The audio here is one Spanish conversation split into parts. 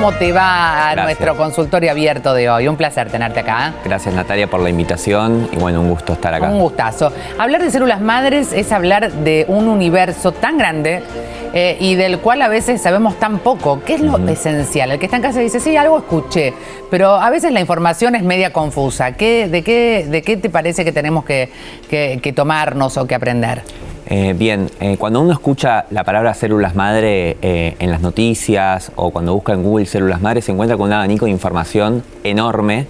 ¿Cómo te va a Gracias. nuestro consultorio abierto de hoy? Un placer tenerte acá. Gracias, Natalia, por la invitación y bueno, un gusto estar acá. Un gustazo. Hablar de células madres es hablar de un universo tan grande y del cual a veces sabemos tan poco. ¿Qué es lo esencial? El que está en casa dice, sí, algo escuché, pero a veces la información es media confusa. ¿De qué te parece que tenemos que tomarnos o que aprender? Cuando uno escucha la palabra células madre en las noticias o cuando busca en Google células madre, se encuentra con un abanico de información enorme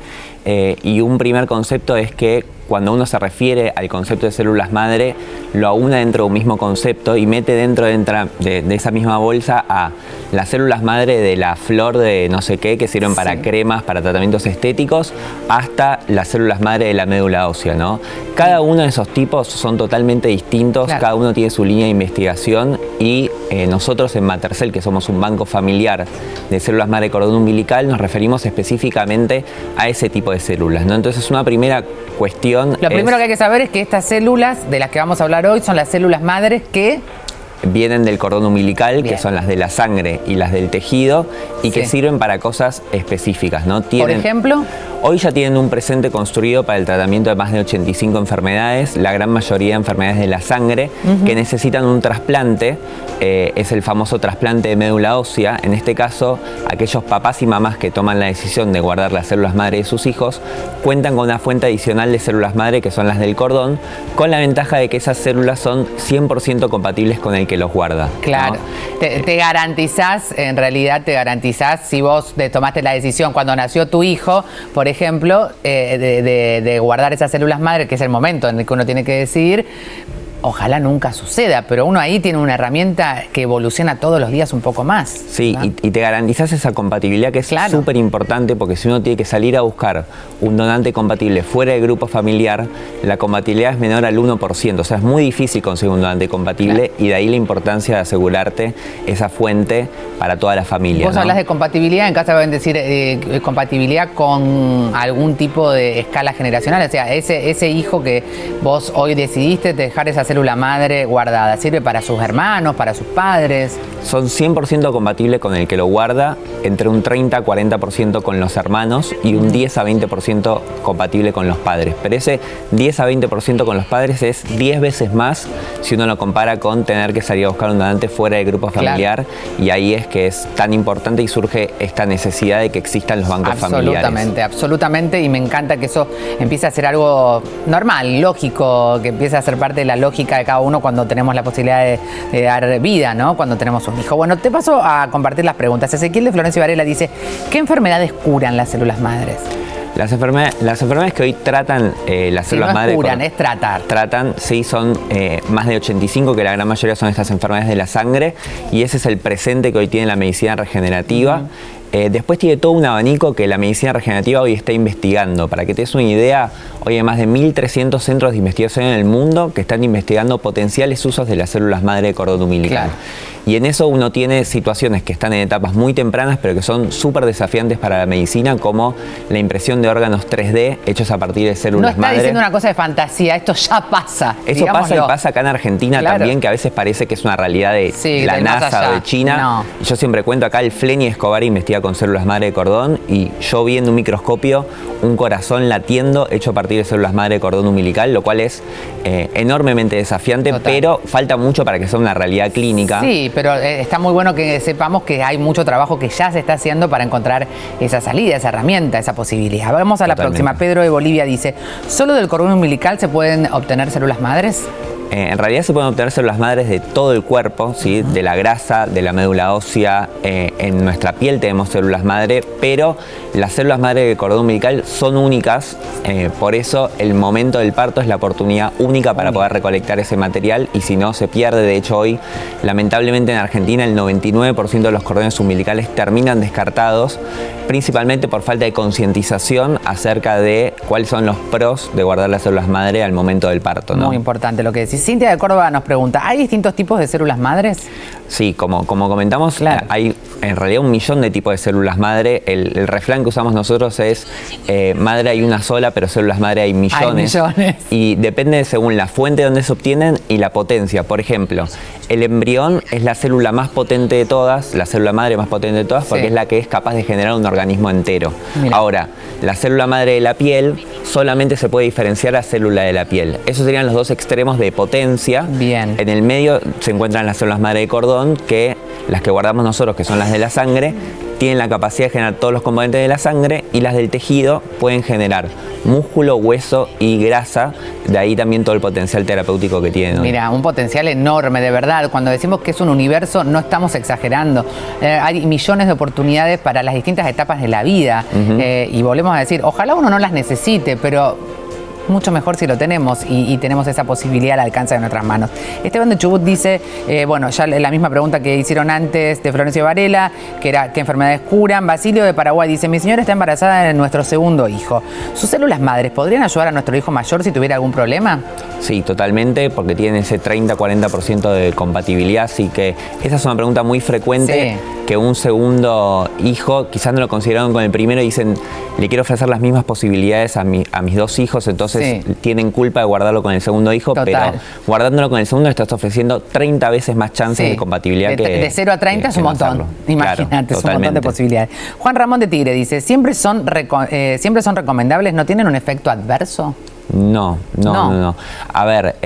y un primer concepto es que cuando uno se refiere al concepto de células madre, lo aúna dentro de un mismo concepto y mete dentro de esa misma bolsa a las células madre de la flor de no sé qué, que sirven para cremas, para tratamientos estéticos, hasta las células madre de la médula ósea, ¿no? Cada uno de esos tipos son totalmente distintos, claro. Cada uno tiene su línea de investigación y nosotros en Matercell, que somos un banco familiar de células madre de cordón umbilical, nos referimos específicamente a ese tipo de células, ¿no? Entonces, una primera cuestión. Lo primero que hay que saber es que estas células de las que vamos a hablar hoy son las células madres que vienen del cordón umbilical, Bien. que son las de la sangre y las del tejido, y que sirven para cosas específicas, ¿no? Por ejemplo, hoy ya tienen un presente construido para el tratamiento de más de 85 enfermedades, la gran mayoría de enfermedades de la sangre, que necesitan un trasplante, es el famoso trasplante de médula ósea. En este caso, aquellos papás y mamás que toman la decisión de guardar las células madre de sus hijos, cuentan con una fuente adicional de células madre, que son las del cordón, con la ventaja de que esas células son 100% compatibles con el que los guarda. Claro, ¿no? Te garantizás, en realidad te garantizás, si vos tomaste la decisión cuando nació tu hijo, por ejemplo, de guardar esas células madre, que es el momento en el que uno tiene que decidir. Ojalá nunca suceda, pero uno ahí tiene una herramienta que evoluciona todos los días un poco más. Sí, ¿no? y te garantizás esa compatibilidad que es súper importante, porque si uno tiene que salir a buscar un donante compatible fuera del grupo familiar, la compatibilidad es menor al 1%, o sea, es muy difícil conseguir un donante compatible y de ahí la importancia de asegurarte esa fuente para toda la familia. Vos hablas de compatibilidad, en casa deben decir compatibilidad con algún tipo de escala generacional, o sea, ese hijo que vos hoy decidiste dejar esa célula madre guardada, ¿sirve para sus hermanos, para sus padres? Son 100% compatibles con el que lo guarda, entre un 30 a 40% con los hermanos y un 10 a 20% compatible con los padres. Pero ese 10 a 20% con los padres es 10 veces más si uno lo compara con tener que salir a buscar un donante fuera del grupo familiar. Claro. Y ahí es que es tan importante y surge esta necesidad de que existan los bancos familiares. Absolutamente, y me encanta que eso empiece a ser algo normal, lógico, que empiece a ser parte de la lógica de cada uno cuando tenemos la posibilidad de dar vida, ¿no? Cuando tenemos un hijo. Bueno, te paso a compartir las preguntas. Ezequiel de Florencio Varela dice, ¿qué enfermedades curan las células madres? Las enfermedades que hoy tratan las células madre... No es curan, es tratar. Tratan, sí, son más de 85, que la gran mayoría son estas enfermedades de la sangre, y ese es el presente que hoy tiene la medicina regenerativa. Después tiene todo un abanico que la medicina regenerativa hoy está investigando. Para que te des una idea, hoy hay más de 1.300 centros de investigación en el mundo que están investigando potenciales usos de las células madre de cordón umbilical. Claro. Y en eso uno tiene situaciones que están en etapas muy tempranas, pero que son súper desafiantes para la medicina, como la impresión de órganos 3D hechos a partir de células madre. No está diciendo una cosa de fantasía, esto ya pasa. Eso pasa y pasa acá en Argentina también, que a veces parece que es una realidad de la NASA o de China. No. Yo siempre cuento acá, el Fleni Escobar investiga con células madre de cordón y yo vi en un microscopio un corazón latiendo hecho a partir de células madre de cordón umbilical, lo cual es enormemente desafiante, pero falta mucho para que sea una realidad clínica. Sí, pero está muy bueno que sepamos que hay mucho trabajo que ya se está haciendo para encontrar esa salida, esa herramienta, esa posibilidad. Vamos a la próxima. Pedro de Bolivia dice, ¿solo del cordón umbilical se pueden obtener células madres? En realidad se pueden obtener células madres de todo el cuerpo, ¿sí? De la grasa, de la médula ósea, en nuestra piel tenemos células madre, pero las células madre del cordón umbilical son únicas, por eso el momento del parto es la oportunidad única para poder recolectar ese material y si no se pierde. De hecho hoy, lamentablemente en Argentina, el 99% de los cordones umbilicales terminan descartados, principalmente por falta de concientización acerca de cuáles son los pros de guardar las células madre al momento del parto, ¿no? Muy importante lo que decís. Cintia de Córdoba nos pregunta, ¿hay distintos tipos de células madres? Sí, como comentamos, claro, hay en realidad 1 millón de tipos de células madre. El refrán que usamos nosotros es madre hay una sola, pero células madre hay millones. Hay millones. Y depende según la fuente donde se obtienen y la potencia. Por ejemplo, el embrión es la célula más potente de todas, la célula madre más potente de todas, porque sí, es la que es capaz de generar un organismo entero. Mira. Ahora, la célula madre de la piel solamente se puede diferenciar a célula de la piel. Esos serían los dos extremos de potencia. Bien. En el medio se encuentran las células madre de cordón, que las que guardamos nosotros, que son las de la sangre, tienen la capacidad de generar todos los componentes de la sangre, y las del tejido pueden generar músculo, hueso y grasa. De ahí también todo el potencial terapéutico que tienen. Mira, un potencial enorme, de verdad. Cuando decimos que es un universo, no estamos exagerando. Hay millones de oportunidades para las distintas etapas de la vida. Y volvemos a decir, ojalá uno no las necesite, pero mucho mejor si lo tenemos y tenemos esa posibilidad al alcance de nuestras manos. Esteban de Chubut dice, bueno, ya la misma pregunta que hicieron antes de Florencio Varela, que era ¿qué enfermedades curan? Basilio de Paraguay dice, mi señora está embarazada de nuestro segundo hijo. ¿Sus células madres podrían ayudar a nuestro hijo mayor si tuviera algún problema? Sí, totalmente, porque tienen ese 30-40% de compatibilidad, así que esa es una pregunta muy frecuente. Sí. Que un segundo hijo, quizás no lo consideraron con el primero, y dicen, le quiero ofrecer las mismas posibilidades a mis 2 hijos, entonces sí, tienen culpa de guardarlo con el segundo hijo. Total. Pero guardándolo con el segundo le estás ofreciendo 30 veces más chances de compatibilidad. De 0 a 30 es un montón, imagínate, claro, es un montón de posibilidades. Juan Ramón de Tigre dice, ¿siempre son recomendables? ¿No tienen un efecto adverso? No. A ver,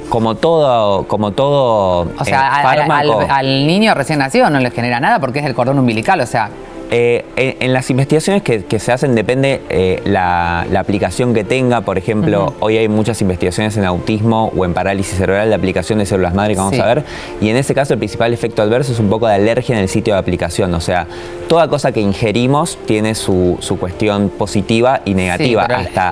como todo o sea, fármaco, al niño recién nacido no le genera nada porque es el cordón umbilical, o sea. En las investigaciones que se hacen depende la aplicación que tenga. Por ejemplo, hoy hay muchas investigaciones en autismo o en parálisis cerebral de aplicación de células madre que vamos a ver, y en ese caso el principal efecto adverso es un poco de alergia en el sitio de aplicación. O sea, toda cosa que ingerimos tiene su cuestión positiva y negativa.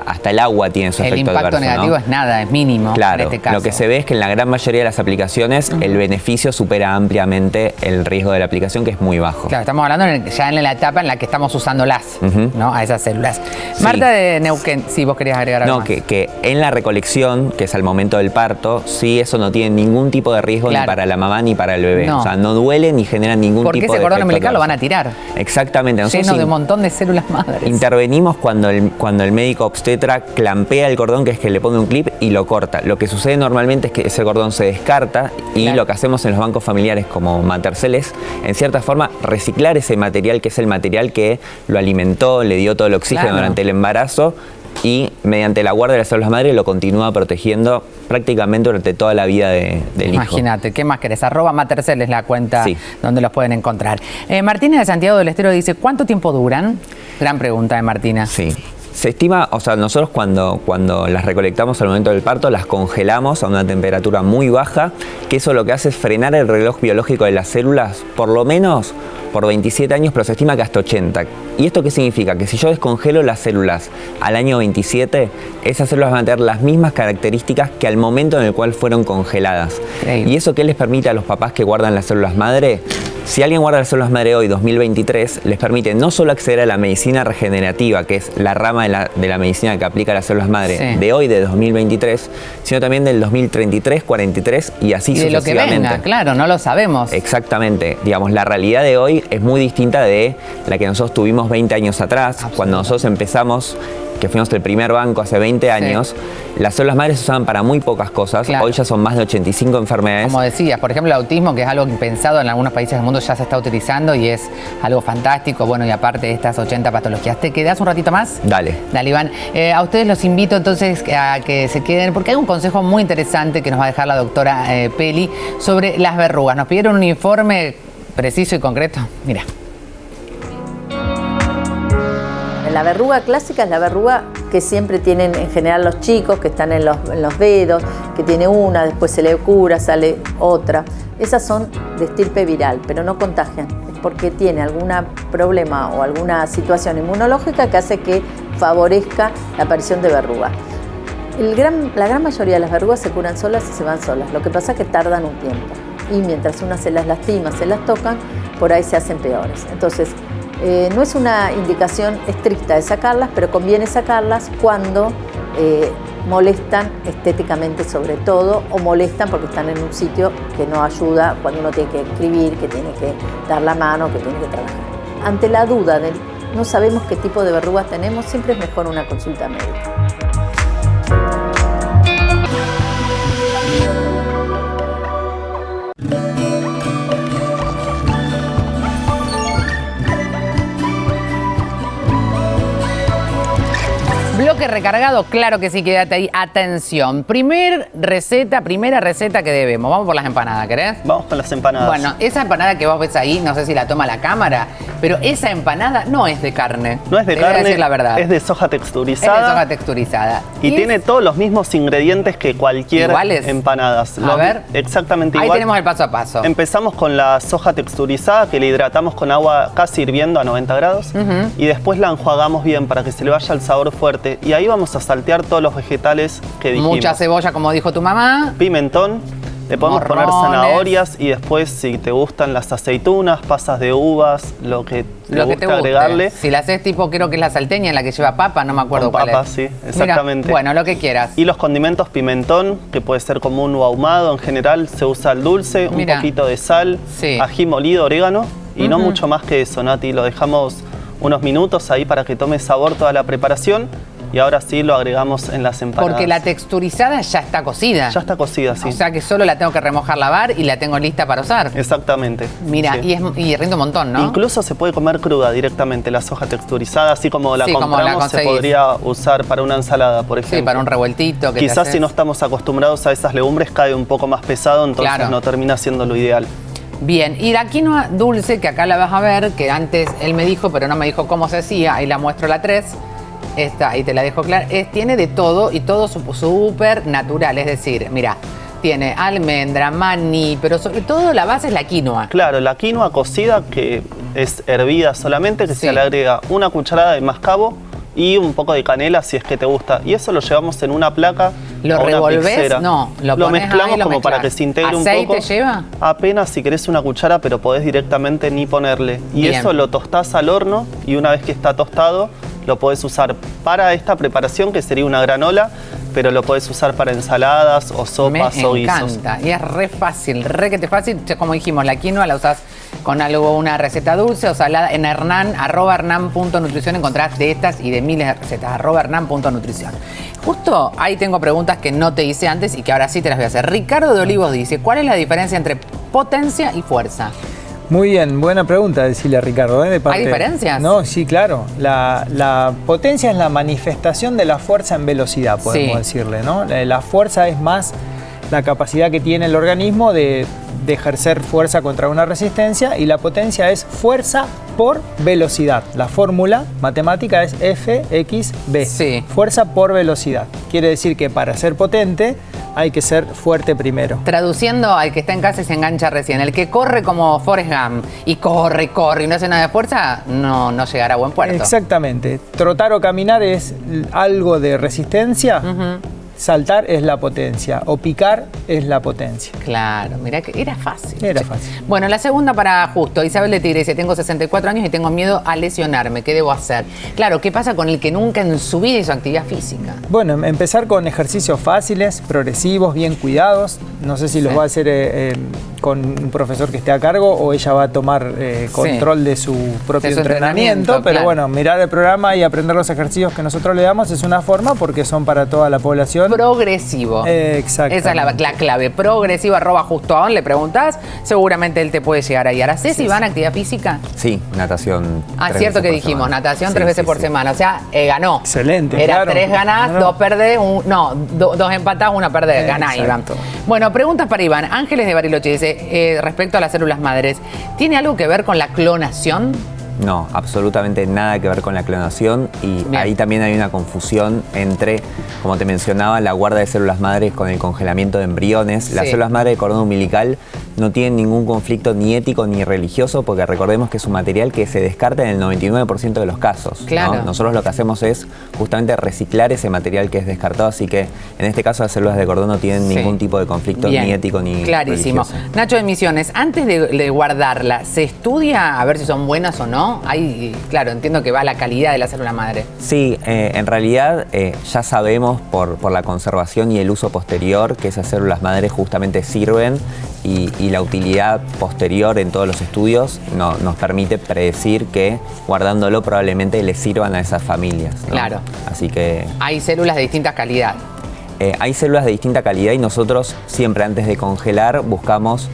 Hasta el agua tiene su efecto adverso. El impacto negativo es nada, es mínimo. Claro, en este caso. Lo que se ve es que en la gran mayoría de las aplicaciones el beneficio supera ampliamente el riesgo de la aplicación, que es muy bajo. Claro, estamos hablando ya en la etapa en la que estamos usándolas, ¿no? A esas células. Sí. Marta de Neuquén, sí, vos querías agregar algo más. Que en la recolección, que es al momento del parto, sí, eso no tiene ningún tipo de riesgo, claro, ni para la mamá ni para el bebé. No. O sea, no duele ni genera ningún tipo de efecto. Porque ese cordón umbilical lo van a tirar. Exactamente. Lleno de un montón de células madres. Intervenimos cuando el médico obstetra clampea el cordón, que es que le pone un clip y lo corta. Lo que sucede normalmente es que ese cordón se descarta, y claro, lo que hacemos en los bancos familiares como Matercell es, en cierta forma, reciclar ese material, que es el material que lo alimentó, le dio todo el oxígeno, claro, durante el embarazo, y mediante la guarda de las células madre lo continúa protegiendo prácticamente durante toda la vida del hijo. Imagínate, ¿qué más querés? @Matercell es la cuenta donde los pueden encontrar. Martina de Santiago del Estero dice, ¿cuánto tiempo duran? Gran pregunta de Martina. Sí. Se estima, o sea, nosotros cuando las recolectamos al momento del parto, las congelamos a una temperatura muy baja, que eso lo que hace es frenar el reloj biológico de las células, por lo menos por 27 años, pero se estima que hasta 80. ¿Y esto qué significa? Que si yo descongelo las células al año 27, esas células van a tener las mismas características que al momento en el cual fueron congeladas. ¿Y eso qué les permite a los papás que guardan las células madre? Si alguien guarda las células madre hoy, 2023, les permite no solo acceder a la medicina regenerativa, que es la rama de la medicina que aplica a las células madre de hoy, de 2023, sino también del 2033, 43 y así sucesivamente. Y de lo que venga, claro, no lo sabemos. Exactamente. Digamos, la realidad de hoy es muy distinta de la que nosotros tuvimos 20 años atrás. Cuando nosotros empezamos, que fuimos el primer banco hace 20 años, las células madres se usaban para muy pocas cosas. Claro. Hoy ya son más de 85 enfermedades. Como decías, por ejemplo, el autismo, que es algo pensado en algunos países del mundo, ya se está utilizando y es algo fantástico. Bueno, y aparte de estas 80 patologías. ¿Te quedás un ratito más? Dale. Dale, Iván. A ustedes los invito entonces a que se queden, porque hay un consejo muy interesante que nos va a dejar la doctora Peli sobre las verrugas. Nos pidieron un informe preciso y concreto. Mira. La verruga clásica es la verruga que siempre tienen en general los chicos, que están en los dedos, que tiene una, después se le cura, sale otra. Esas son de estirpe viral, pero no contagian. Es porque tiene algún problema o alguna situación inmunológica que hace que favorezca la aparición de verrugas. La gran mayoría de las verrugas se curan solas y se van solas. Lo que pasa es que tardan un tiempo. Y mientras una se las lastima, se las tocan, por ahí se hacen peores. Entonces, no es una indicación estricta de sacarlas, pero conviene sacarlas cuando molestan estéticamente sobre todo, o molestan porque están en un sitio que no ayuda cuando uno tiene que escribir, que tiene que dar la mano, que tiene que trabajar. Ante la duda de no sabemos qué tipo de verrugas tenemos, siempre es mejor una consulta médica. Bloque recargado, claro que sí, quédate ahí. Atención, primera receta que debemos. Vamos por las empanadas, ¿querés? Vamos con las empanadas. Bueno, esa empanada que vos ves ahí, no sé si la toma la cámara, pero esa empanada no es de carne. No es de Te voy a carne, decir la verdad. es de soja Es de texturizada. soja texturizada. Y tiene todos los mismos ingredientes que cualquier ¿Iguales? empanadas. A ver. Exactamente Ahí igual. tenemos el paso a paso. Empezamos con la soja texturizada, que la hidratamos con agua casi hirviendo a 90 grados. Y después la enjuagamos bien para que se le vaya el sabor fuerte. Y ahí vamos a saltear todos los vegetales que dijimos. Mucha cebolla, como dijo tu mamá. Pimentón. Le podemos poner Morrones. zanahorias y después, si te gustan las aceitunas, pasas de uvas, lo que te Lo que guste te guste. agregarle. Si la haces tipo, creo que es la salteña, en la que lleva papa, no me acuerdo Con cuál papa, es. sí, Mira, exactamente. bueno, lo que quieras. Y los condimentos pimentón, que puede ser común o ahumado. En general se usa el dulce, Mira. un poquito de sal, Sí. ají molido, orégano y no mucho más que eso, Nati. Lo dejamos unos minutos ahí para que tome sabor toda la preparación y ahora sí lo agregamos en las empanadas. Porque la texturizada ya está cocida. Ya está cocida, sí. O sea que solo la tengo que remojar, lavar y la tengo lista para usar. Exactamente. Mira, sí. y rinde un montón, ¿no? Incluso se puede comer cruda directamente la soja texturizada, así como la Sí, como la compramos, se conseguís. podría usar para una ensalada, por ejemplo. Sí, para un revueltito que te Quizás haces. si no estamos acostumbrados a esas legumbres cae un poco más pesado, entonces Claro. no termina siendo lo ideal. Bien, y la quinoa dulce, que acá la vas a ver, que antes él me dijo, pero no me dijo cómo se hacía, ahí la muestro la 3. Esta, ahí te la dejo clara. Tiene de todo y todo súper natural, es decir, mira, tiene almendra, maní, pero sobre todo la base es la quinoa. Claro, la quinoa cocida, que es hervida solamente, que Sí. se le agrega una cucharada de mascabo y un poco de canela si es que te gusta. Y eso lo llevamos en una placa. ¿Lo o una revolvés? mixera. No, lo lo pones mezclamos ahí y lo como para mezclás. que se integre un ¿Aceite poco. lleva? Apenas si querés una cuchara, pero podés directamente ni ponerle. Y Bien. eso lo tostás al horno y una vez que está tostado, lo podés usar para esta preparación, que sería una granola, pero lo podés usar para ensaladas o sopas o Me guisos. encanta. Y es re fácil, re que te fácil. Ya como dijimos, la quinoa la usás con algo, una receta dulce o salada. En Hernán, @hernán.nutrición encontrás de estas y de miles de recetas. @hernán.nutrición. Justo ahí tengo preguntas que no te hice antes y que ahora sí te las voy a hacer. Ricardo de Olivos dice, ¿cuál es la diferencia entre potencia y fuerza? Muy bien, buena pregunta, decirle a Ricardo. De parte- ¿Hay diferencias? No, sí, claro. La potencia es la manifestación de la fuerza en velocidad, podemos Sí. decirle, ¿no? La fuerza es más la capacidad que tiene el organismo de ejercer fuerza contra una resistencia, y la potencia es fuerza por velocidad. La fórmula matemática es F(x)b. Sí. Fuerza por velocidad. Quiere decir que para ser potente hay que ser fuerte primero. Traduciendo al que está en casa y se engancha recién, el que corre como Forrest Gump y corre y no hace nada de fuerza, no llegará a buen puerto. Exactamente. Trotar o caminar es algo de resistencia. Saltar es la potencia. O picar es la potencia. Claro, mira que era fácil. Era fácil. Bueno, la segunda para Justo. Isabel de Tigre dice, tengo 64 años y tengo miedo a lesionarme. ¿Qué debo hacer? Claro, ¿qué pasa con el que nunca en su vida hizo actividad física? Bueno, empezar con ejercicios fáciles, progresivos, bien cuidados. No sé si los Sí. va a hacer con un profesor que esté a cargo o ella va a tomar control de su propio De su entrenamiento. Pero claro. bueno, mirar el programa y aprender los ejercicios que nosotros le damos es una forma, porque son para toda la población. Progresivo. Exacto. Esa es la clave. Progresivo, @justoaon, le preguntás, seguramente él te puede llegar a guiar. ¿Hacés, Iván, actividad física? Sí, natación. Ah, 3 cierto veces que por dijimos, semana. natación Sí, 3 veces sí, por sí. semana. O sea, ganó. Excelente, Era claro. 3 ganás, No. 2 perdés, 2 empatás, 1 perdés. Ganás, Iván. Exacto. Bueno, preguntas para Iván. Ángeles de Bariloche dice, respecto a las células madres, ¿tiene algo que ver con la clonación? No, absolutamente nada que ver con la clonación, y Bien. ahí también hay una confusión entre, como te mencionaba, la guarda de células madres con el congelamiento de embriones. Las Sí. células madres de cordón umbilical no tienen ningún conflicto ni ético ni religioso, porque recordemos que es un material que se descarta en el 99% de los casos. Claro. ¿no? Nosotros lo que hacemos es justamente reciclar ese material que es descartado, así que en este caso las células de cordón no tienen ningún tipo de conflicto Bien. ni ético ni Clarísimo. religioso. Nacho de Misiones, antes de guardarla, ¿se estudia a ver si son buenas o no? Ahí, claro, entiendo que va la calidad de la célula madre. Sí, en realidad ya sabemos por la conservación y el uso posterior que esas células madres justamente sirven y la utilidad posterior en todos los estudios nos permite predecir que guardándolo probablemente les sirvan a esas familias, ¿no? Claro. Así que Hay células de distintas calidad. hay células de distinta calidad y nosotros siempre antes de congelar buscamos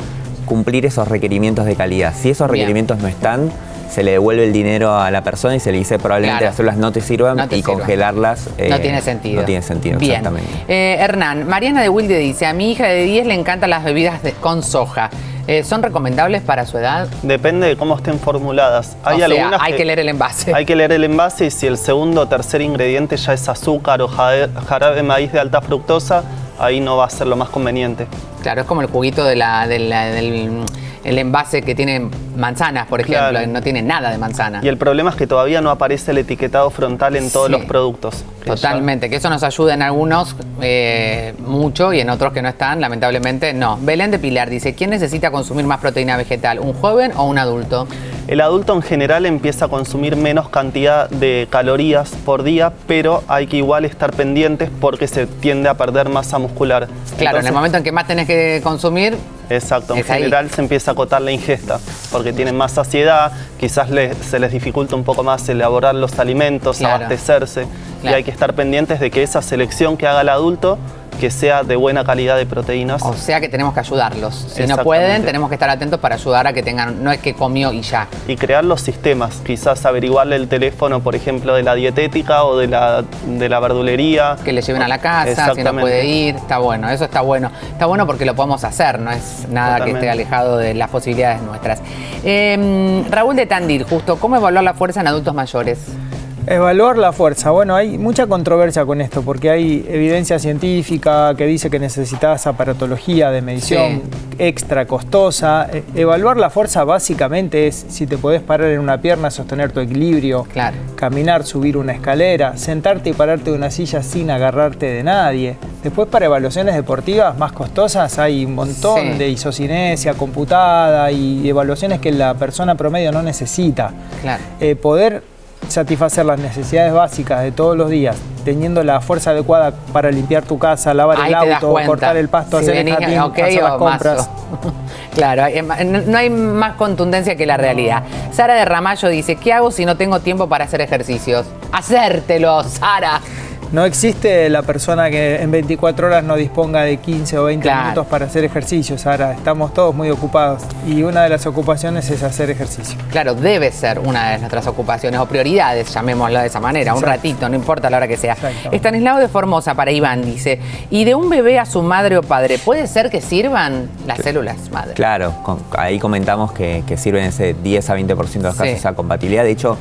cumplir esos requerimientos de calidad. Si esos Bien. requerimientos no están, se le devuelve el dinero a la persona y se le dice probablemente Claro. las células no te sirvan No te y sirvan. congelarlas No tiene sentido. No tiene sentido, Bien. exactamente. Hernán, Mariana de Wilde dice, a mi hija de 10 le encantan las bebidas con soja. ¿Son recomendables para su edad? Depende de cómo estén formuladas. O sea, hay que leer el envase. Hay que leer el envase y si el segundo o tercer ingrediente ya es azúcar o jarabe de maíz de alta fructosa, ahí no va a ser lo más conveniente. Claro, es como el juguito del el envase que tiene manzanas, por ejemplo, Claro. no tiene nada de manzana. Y el problema es que todavía no aparece el etiquetado frontal en todos Sí. los productos. Que Totalmente, que eso nos ayuda en algunos mucho y en otros que no están, lamentablemente no. Belén de Pilar dice, ¿quién necesita consumir más proteína vegetal, un joven o un adulto? El adulto en general empieza a consumir menos cantidad de calorías por día, pero hay que igual estar pendientes porque se tiende a perder masa muscular. Claro, en Entonces, el momento en que más tenés que consumir, exacto, en es ahí. general se empieza a acotar la ingesta porque tienen más saciedad, quizás se les dificulta un poco más elaborar los alimentos, Claro. abastecerse, Claro. y hay que estar pendientes de que esa selección que haga el adulto que sea de buena calidad de proteínas. o sea que tenemos que ayudarlos. Si no Exactamente. pueden, tenemos que estar atentos para ayudar a que tengan, no es que comió y ya. Y crear los sistemas, quizás averiguarle el teléfono, por ejemplo, de la dietética o de la verdulería. Que le lleven a la casa, si no Exactamente. puede ir, está bueno, eso está bueno. Está bueno porque lo podemos hacer, no es nada que esté Totalmente. alejado de las posibilidades nuestras. Raúl de Tandil, justo, ¿cómo evaluar la fuerza en adultos mayores? Evaluar la fuerza. Bueno, hay mucha controversia con esto porque hay evidencia científica que dice que necesitas aparatología de medición extra costosa. Evaluar la fuerza básicamente es si te podés parar en una pierna, sostener tu equilibrio, Claro. caminar, subir una escalera, sentarte y pararte de una silla sin agarrarte de nadie. Después para evaluaciones deportivas más costosas hay un montón Sí. de isocinesia computada y evaluaciones que la persona promedio no necesita. Claro. Poder satisfacer las necesidades básicas de todos los días, teniendo la fuerza adecuada para limpiar tu casa, lavar Ahí el te das auto, cuenta. cortar el pasto, Si hacer el venís, jardín, ok, hacer las o compras. mazo. Claro, no hay más contundencia que la realidad. Sara de Ramallo dice, ¿qué hago si no tengo tiempo para hacer ejercicios? Hacértelo, Sara. No existe la persona que en 24 horas no disponga de 15 o 20 Claro. minutos para hacer ejercicios. Ahora estamos todos muy ocupados y una de las ocupaciones es hacer ejercicio. Claro, debe ser una de nuestras ocupaciones o prioridades, llamémoslo de esa manera, un Exacto. ratito, no importa la hora que sea. Exactamente. Estanislao de Formosa para Iván dice, ¿y de un bebé a su madre o padre puede ser que sirvan las células madre? Claro, ahí comentamos que sirven ese 10 a 20% de los casos Sí. esa compatibilidad. De hecho,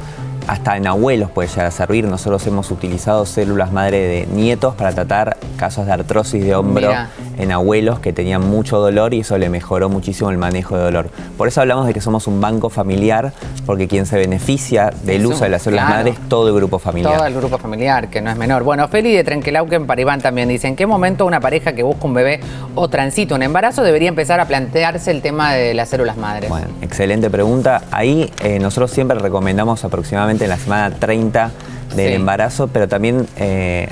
hasta en abuelos puede llegar a servir. Nosotros hemos utilizado células madre de nietos para tratar casos de artrosis de hombro Mirá. en abuelos que tenían mucho dolor y eso le mejoró muchísimo el manejo de dolor. Por eso hablamos de que somos un banco familiar, porque quien se beneficia del Eso, uso de las células claro. madre es todo el grupo familiar. Todo el grupo familiar, que no es menor. Bueno, Feli de Trenquelauquen para Iván también dice, ¿en qué momento una pareja que busca un bebé o transita un embarazo debería empezar a plantearse el tema de las células madres? Bueno, excelente pregunta. Ahí nosotros siempre recomendamos aproximadamente en la semana 30 del Sí. embarazo, pero también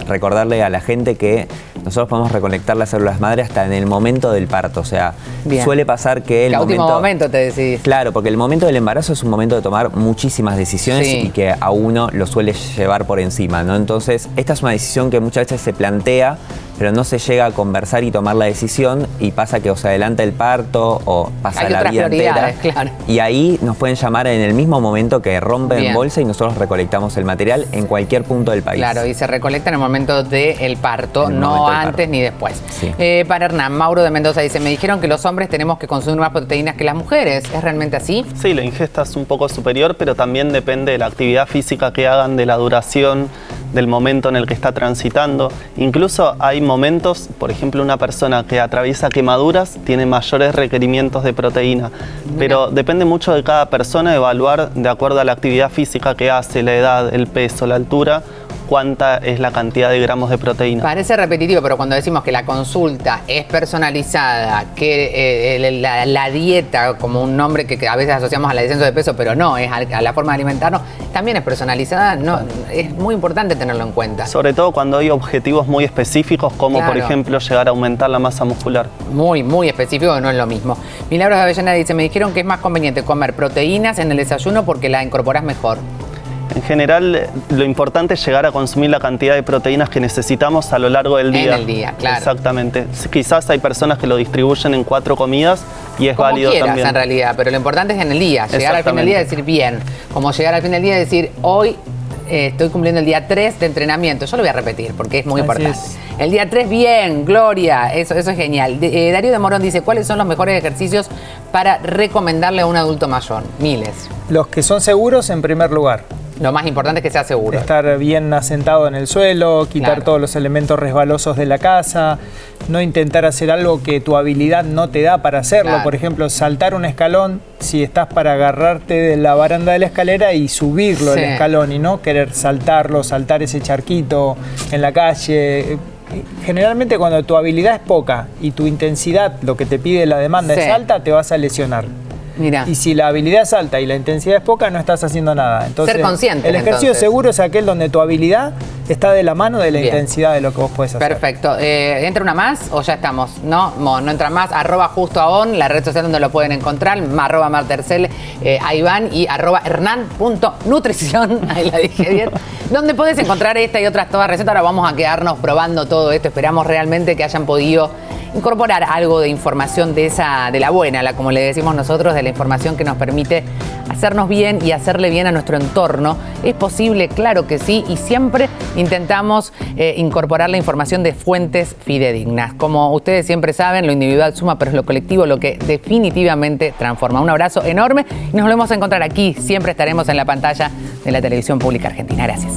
recordarle a la gente que nosotros podemos reconectar las células madre hasta en el momento del parto. O sea, Bien. suele pasar que el Que a último momento... momento te decidís. Claro, porque el momento del embarazo es un momento de tomar muchísimas decisiones Sí. y que a uno lo suele llevar por encima, ¿no? Entonces, esta es una decisión que muchas veces se plantea, pero no se llega a conversar y tomar la decisión y pasa que o se adelanta el parto o pasa Hay la otras vida entera. prioridades, claro. Y ahí nos pueden llamar en el mismo momento que rompen Bien. bolsa y nosotros recolectamos el material en cualquier punto del país. Claro, y se recolecta en el momento del parto, En el no momento del antes parto. ni después. Sí. Para Hernán, Mauro de Mendoza dice, me dijeron que los hombres tenemos que consumir más proteínas que las mujeres. ¿Es realmente así? Sí, la ingesta es un poco superior, pero también depende de la actividad física que hagan, de la duración del momento en el que está transitando. Incluso hay momentos, por ejemplo, una persona que atraviesa quemaduras tiene mayores requerimientos de proteína, pero depende mucho de cada persona evaluar de acuerdo a la actividad física que hace, la edad, el peso, la altura, cuánta es la cantidad de gramos de proteína. Parece repetitivo, pero cuando decimos que la consulta es personalizada, que la dieta, como un nombre que a veces asociamos al descenso de peso, pero no, es a la forma de alimentarnos, también es personalizada, no, es muy importante tenerlo en cuenta. Sobre todo cuando hay objetivos muy específicos, como por ejemplo llegar a aumentar la masa muscular. Muy, muy específico, que no es lo mismo. Milagros de Avellaneda dice, me dijeron que es más conveniente comer proteínas en el desayuno porque la incorporás mejor. En general, lo importante es llegar a consumir la cantidad de proteínas que necesitamos a lo largo del día. En el día, claro. Exactamente. Quizás hay personas que lo distribuyen en 4 comidas y es como válido quieras, también. En realidad, pero lo importante es en el día. Llegar al fin del día y decir bien. Como llegar al fin del día y decir, hoy estoy cumpliendo el día 3 de entrenamiento. Yo lo voy a repetir porque es muy importante. El día 3, bien, Gloria, eso es genial. Darío de Morón dice, ¿cuáles son los mejores ejercicios para recomendarle a un adulto mayor? Miles. Los que son seguros en primer lugar. Lo más importante es que sea seguro. Estar bien asentado en el suelo, quitar todos los elementos resbalosos de la casa, no intentar hacer algo que tu habilidad no te da para hacerlo. Por ejemplo, saltar un escalón si estás para agarrarte de la baranda de la escalera y subirlo el escalón y no querer saltarlo, saltar ese charquito en la calle. Generalmente cuando tu habilidad es poca y tu intensidad, lo que te pide la demanda es alta, te vas a lesionar. Mira. Y si la habilidad es alta y la intensidad es poca, no estás haciendo nada. Entonces, ser consciente. El ejercicio seguro es aquel donde tu habilidad está de la mano de la intensidad de lo que vos podés hacer. Perfecto. ¿Entra una más o ya estamos? No entra más. @justoaon, la red social donde lo pueden encontrar. @martercel, a Iván y @hernan.nutrición. Ahí la dije bien. Donde podés encontrar esta y otras todas recetas. Ahora vamos a quedarnos probando todo esto. Esperamos realmente que hayan podido incorporar algo de información de la buena, como le decimos nosotros, de la información que nos permite hacernos bien y hacerle bien a nuestro entorno. ¿Es posible? Claro que sí, y siempre intentamos incorporar la información de fuentes fidedignas. Como ustedes siempre saben, lo individual suma, pero es lo colectivo lo que definitivamente transforma. Un abrazo enorme y nos volvemos a encontrar aquí. Siempre estaremos en la pantalla de la televisión pública argentina. Gracias.